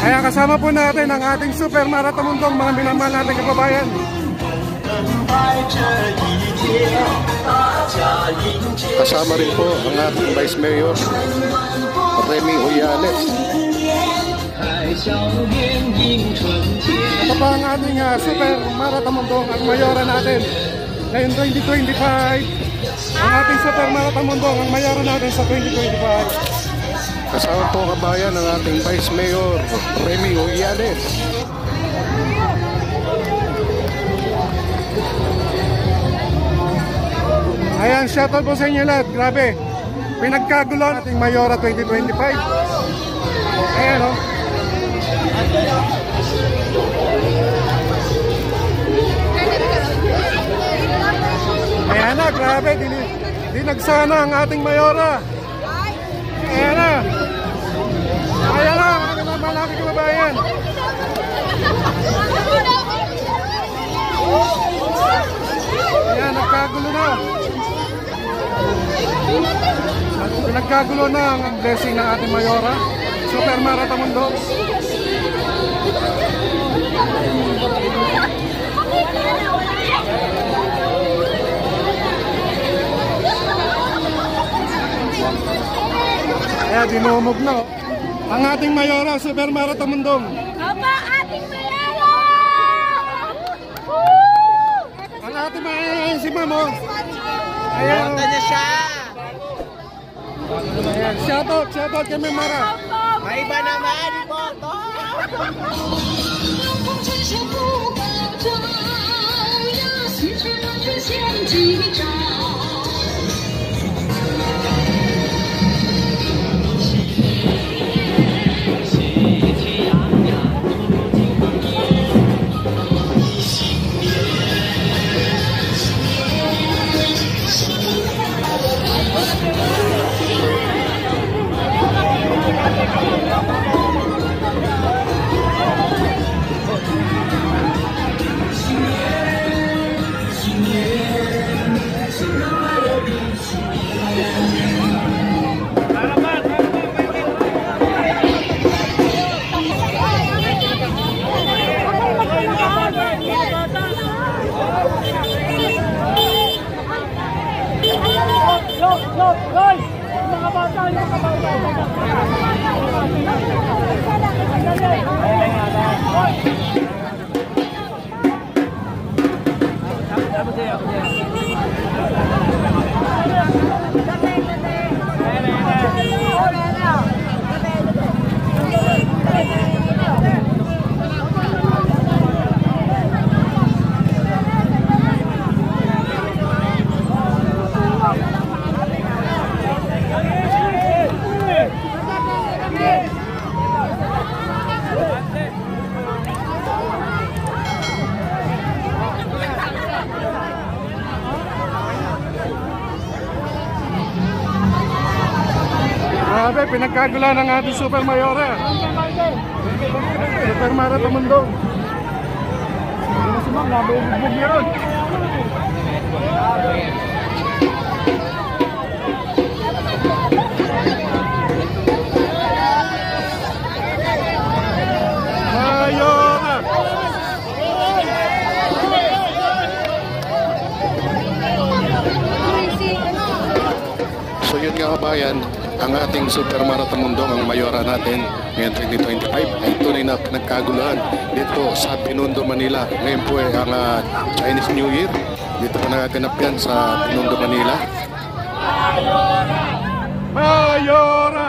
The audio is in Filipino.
Kaya kasama po natin ang ating Super Marathon-Mundong mga minamahal nating kababayan. Kasama rin po ang ating Vice Mayor Remy Uyales. Ito pa ang ating Super Marathon-Mundong ang mayora natin ngayon 2025. Ang ating Super Marathon-Mundong ang mayora natin sa 2025. Kasama po kabayan ang ating Vice Mayor Remy Uyales. Ayan, shoutout po sa inyo lahat. Grabe, pinagkagulo ang ating mayora 2025. Ayan o. Ayan na, grabe, dinagsana ang ating mayora. Ayan na. Ayan na, mga malaki kababayan. Ayan, nagkagulo na. Nagkagulo na ang blessing ng ating mayora. Super Marathon-Mundong. Ayan, dinumog na. Ang ating mayora, Super Marathon-Mundong. Opa, ating mayora! Ang ating mayora, si Mamo. Ayan. Boto niya siya. Ayan, shoutout kay Memara. May iba naman, boto. Grabe, pinagkagulan ng ating Super Mayora. Super Marathon-Mundong. Si Ma'am, nabubugbog niya ron. Mayora! So yun nga kabayan, ang ating Super Marathon-Mundong, ang mayora natin ngayon 2025 ay tunay na nagkaguluhan dito sa Binondo, Manila. Ngayon po ay ang Chinese New Year. Dito po nagaganap yan sa Binondo, Manila. Mayora!